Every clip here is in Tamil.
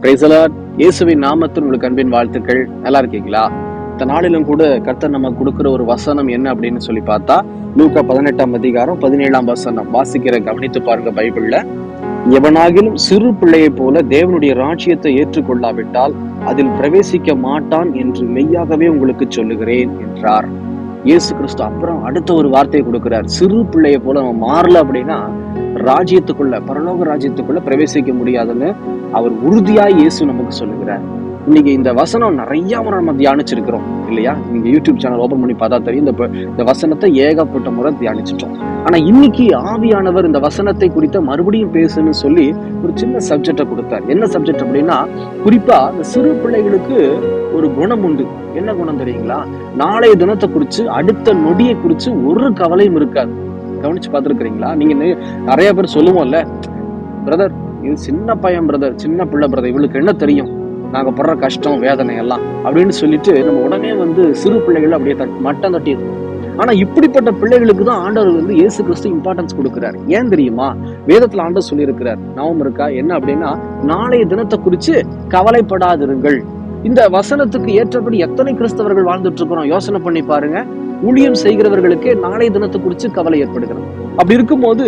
Praise the Lord. இயேசுவின் நாமத்தில் உங்களுக்கு அன்பின் வாழ்த்துக்கள். நல்லா இருக்கீங்களா? இந்த நாளிலும் கூட கர்த்தர் நமக்கு கொடுக்கிற ஒரு வசனம் என்ன அப்படின்னு சொல்லி பார்த்தா, லூக்கா 18ஆம் அதிகாரம் 17ஆம் வசனம். வாசிக்கிற கவனித்து பாருங்க பைபிள்ல. எவனாகிலும் சிறு பிள்ளையை போல தேவனுடைய ராஜ்யத்தை ஏற்றுக்கொள்ளாவிட்டால் அதில் பிரவேசிக்க மாட்டான் என்று மெய்யாகவே உங்களுக்கு சொல்லுகிறேன் என்றார் இயேசு கிறிஸ்து. அப்புறம் அடுத்த ஒரு வார்த்தையை கொடுக்கிறார். சிறு பிள்ளையை போல நம்ம மாறல அப்படின்னா ராஜ்யத்துக்குள்ள, பரலோக ராஜ்யத்துக்குள்ள பிரவேசிக்க முடியாதுன்னு அவர் உறுதியாய் இயேசு நமக்கு சொல்லுகிறார். இன்னைக்கு இந்த வசனம் நிறைய முறை நம்ம தியானிச்சிருக்கிறோம் இல்லையா? நீங்க யூடியூப் சேனல் ஓபன் பண்ணி பார்த்தா தெரியும். இந்த வசனத்தை ஏகப்பட்ட முறை தியானிச்சிட்டோம். ஆனா இன்னைக்கு ஆவியானவர் இந்த வசனத்தை குறித்த மறுபடியும் பேசுன்னு சொல்லி ஒரு சின்ன சப்ஜெக்டை கொடுத்தார். என்ன சப்ஜெக்ட் அப்படின்னா, குறிப்பா இந்த சிறு பிள்ளைகளுக்கு ஒரு குணம் உண்டு. என்ன குணம் தெரியுங்களா? நாளைய தினத்தை குறிச்சு, அடுத்த நொடியை குறிச்சு ஒரு கவலையும் இருக்காது. கவனிச்சு பார்த்துருக்கிறீங்களா? நீங்க நிறைய பேர் சொல்லுவோம்ல, பிரதர் இது சின்ன பையன் பிரதர், சின்ன பிள்ளை பிரதர், இவளுக்கு என்ன தெரியும் நாங்க படுற கஷ்டம் வேதனை எல்லாம் அப்படின்னு சொல்லிட்டு நம்ம உடனே சிறு பிள்ளைகள் அப்படியே மட்டம் தட்டிடுவோம். ஆனா இப்படிப்பட்ட பிள்ளைகளுக்கு தான் ஆண்டவர் இயேசு கிறிஸ்து இம்பார்ட்டன்ஸ் கொடுக்கிறார். ஏன் தெரியுமா? வேதத்துல ஆண்டவர் சொல்லி இருக்கிறார். ஞாபகம் இருக்கா? என்ன அப்படின்னா, நாளைய தினத்தை குறிச்சு கவலைப்படாதிருங்கள். இந்த வசனத்துக்கு ஏற்றபடி எத்தனை கிறிஸ்தவர்கள் வாழ்ந்துட்டு இருக்கிறோம் யோசனை பண்ணி பாருங்க. ஊழியம் செய்கிறவர்களுக்கே நாளைய தினத்தை குறிச்சு கவலை ஏற்படுகிறது. அப்படி இருக்கும்போது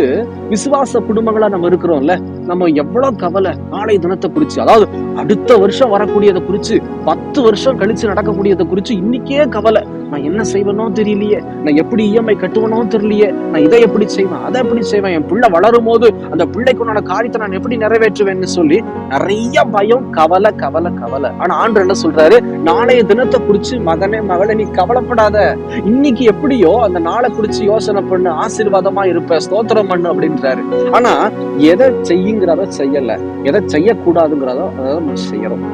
விசுவாச குடும்பங்களா நம்ம இருக்கிறோம்ல, நம்ம எவ்வளவு கவலை நாளைய தினத்தை குறிச்சு, அதாவது அடுத்த வருஷம் வரக்கூடியதை குறிச்சு, 10 வருஷம் கழிச்சு நடக்கக்கூடியதை குறிச்சு இன்னைக்கே கவலை. நான் என்ன செய்வனோ தெரியலையே, நான் எப்படி இஎம்ஐ கட்டுவனோ தெரியலையே, நான் இதை எப்படி செய்வேன், அதை எப்படி செய்வேன், என் பிள்ளை வளரும் போது அந்த பிள்ளைக்கு உண்டான காரியத்தை நான் எப்படி நிறைவேற்றுவேன்னு சொல்லி நிறைய பயம், கவலை கவலை கவலை. ஆனா ஆண்டவர் என்ன சொல்றாரு? நாளைய தினத்தை குறிச்சு மகனே மகளே நீ கவலைப்படாத. இன்னைக்கு எப்படியோ அந்த நாளை குறிச்சு யோசனை பண்ணு, ஆசீர்வாதமா இருப்ப, ஸ்தோத்திரம் பண்ணு அப்படின்றாரு. ஆனா எதை செய்யுங்கிறத செய்யல, எதை செய்யக்கூடாதுங்கிறதோ அதை நம்ம செய்யறோம்.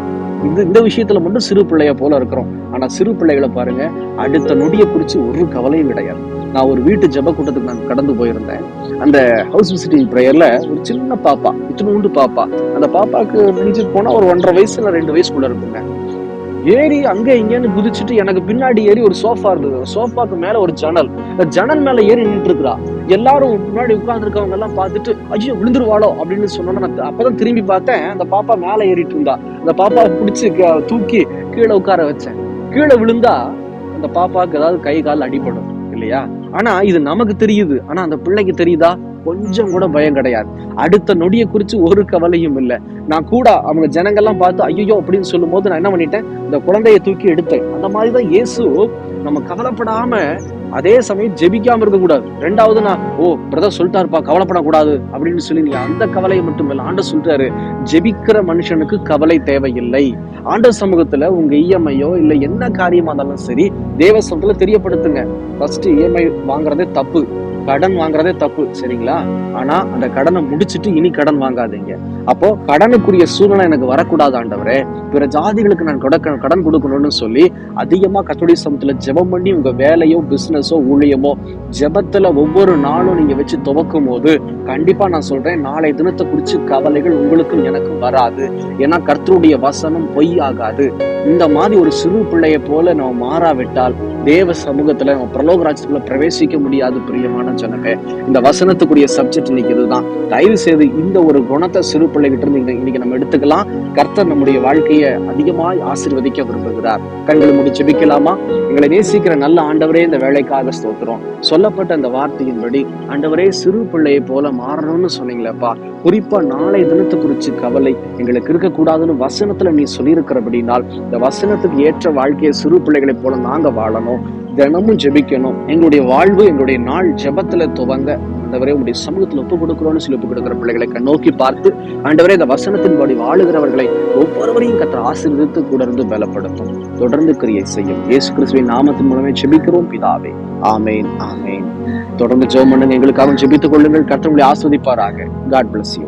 இந்த விஷயத்துல மட்டும் சிறு பிள்ளைய போல இருக்கிறோம். ஆனா சிறு பிள்ளைகளை பாருங்க, அடுத்த நொடியை குறிச்சு ஒரு கவலையும் கிடையாது. நான் ஒரு வீட்டு ஜெப கூட்டத்துக்கு நான் கடந்து போயிருந்தேன். அந்த ஹவுஸ் விசிட்டிங் பிரேயர்ல ஒரு சின்ன பாப்பா, இத்தினூண்டு பாப்பா, அந்த பாப்பாக்கு நெஞ்சு போனா ஒரு 1.5 வயசு 2 வயசுக்குள்ள இருக்குங்க. ஏறி அங்க இங்கன்னு குதிச்சுட்டு எனக்கு பின்னாடி ஏறி ஒரு சோஃபா இருந்தது. சோஃபாக்கு மேல ஒரு ஜன்னல், இந்த ஜன்னல் மேல ஏறி நின்று இருக்கிறா. எல்லாரும் முன்னாடி உட்கார்ந்து இருக்கவங்க எல்லாம் பார்த்துட்டு ஐயோ விழுந்துருவாளோ அப்படின்னு சொன்னோன்னா, நான் அப்பதான் திரும்பி பார்த்தேன். அந்த பாப்பா மேல ஏறிட்டு இருந்தா. அந்த பாப்பாவை பிடிச்சு தூக்கி கீழே உட்கார வச்சேன். கீழே விழுந்தா அந்த பாப்பாவுக்கு ஏதாவது கை கால் அடிபடும் இல்லையா? ஆனா இது நமக்கு தெரியுது, ஆனா அந்த பிள்ளைக்கு தெரியுதா? கொஞ்சம் கூட பயம் கிடையாது. அடுத்த நொடியை குறிச்சு ஒரு கவலையும் இல்லை. நான் கூட அவங்க ஜனங்கள்லாம் பார்த்து ஐயோ அப்படின்னு சொல்லும் போது நான் என்ன பண்ணிட்டேன்? இந்த குழந்தையை தூக்கி எடுத்தேன். அந்த மாதிரிதான் இயேசு நம்ம கவலைப்படாம அதே சமயம் ஜெபிக்காம இருக்க கூடாது. ரெண்டாவது நான் பிரதர் சொல்லிட்டாருப்பா கவலைப்படக்கூடாது அப்படின்னு சொல்லி நீ அந்த கவலையை மட்டும் இல்லை. ஆண்டவர் சொல்றாரு, ஜெபிக்கிற மனுஷனுக்கு கவலை தேவையில்லை. ஆண்டவர் சமூகத்துல உங்க இஎம்ஐயோ இல்ல என்ன காரியமா இருந்தாலும் சரி, தேவ சமூகத்துல தெரியப்படுத்துங்க. ஃபர்ஸ்ட் இஎம்ஐ வாங்குறதே தப்பு, கடன் வாங்குறதே தப்பு, சரிங்களா? ஆனா அந்த கடனை முடிச்சுட்டு இனி கடன் வாங்காதீங்க. அப்போ கடனுக்குரிய சூழ்நிலை எனக்கு வரக்கூடாது ஆண்டவரே, பிற ஜாதிகளுக்கு நான் கடன் கொடுக்கணும்னு சொல்லி அதிகமா கர்த்தருடைய சமூகத்துல ஜெபம் பண்ணி உங்க வேலையோ பிசினஸோ ஊழியமோ ஜெபத்துல ஒவ்வொரு நாளும் நீங்க வச்சு துவக்கும் போது கண்டிப்பா நான் சொல்றேன், நாளை தினத்தை குறிச்சு கவலைகள் உங்களுக்கும் எனக்கும் வராது. ஏன்னா கர்த்தருடைய வசனம் பொய் ஆகாது. இந்த மாதிரி ஒரு சிறு பிள்ளைய போல நம்ம மாறாவிட்டால் தேவ சமூகத்துல நம்ம பரலோக ராஜ்யத்துக்குள்ள பிரவேசிக்க முடியாது. பிரியமான ஜனமே, இந்த வசனத்துக்குரிய சப்ஜெக்ட் இன்னைக்கு இதுதான். தயவு செய்து இந்த ஒரு குணத்தை சிறு பிள்ளைகிட்ட இருந்து இன்னைக்கு நம்ம எடுத்துக்கலாம். கர்த்தர் நம்முடைய வாழ்க்கையை அதிகமாய் ஆசீர்வதிக்க விரும்புகிறார். கண்களை மூடி ஜெபிக்கலாமா? எங்களை நேசிக்கிற நல்ல ஆண்டவரே, இந்த வேலைக்காக ஸ்தோத்திரம். சொல்லப்பட்ட அந்த வார்த்தையின்படி ஆண்டவரே, சிறு பிள்ளையை போல மாறணும்னு சொன்னீங்களேப்பா. குறிப்பா நாளை தினத்தை குறிச்சு கவலை எங்களுக்கு இருக்கக்கூடாதுன்னு வசனத்துல நீ சொல்லியிருக்கிறபடினால் இந்த வசனத்துக்கு ஏற்ற வாழ்க்கையை சிறு பிள்ளைகளை போல நாங்க வாழணும். தினமும் ஜெபிக்கணும். எங்களுடைய வாழ்வு, எங்களுடைய நாள் ஜெபத்துல துவங்க ஆண்டவரே உங்களுடைய சமூகத்துல ஒப்பு கொடுக்கிறோம்னு சொல்லி ஒப்பு கொடுக்கிற பிள்ளைகளை நோக்கி பார்த்து ஆண்டவரே இந்த வசனத்தின்படி வாழுகிறவர்களை ஒவ்வொருவரையும் கர்த்தர் ஆசீர்வதித்து கூட இருந்து பலப்படுத்தும். தொடர்ந்து கிரியை செய்யும். இயேசு கிறிஸ்துவின் நாமத்தின் மூலமே ஜெபிக்கிறோம் பிதாவே. ஆமேன் ஆமேன். தொடர்ந்து ஜெபம் பண்ணுங்க. எங்களுக்காக ஜெபித்துக் கொள்ளுங்கள். கர்த்தர் உங்களை ஆசீர்வதிப்பாராக. God bless you.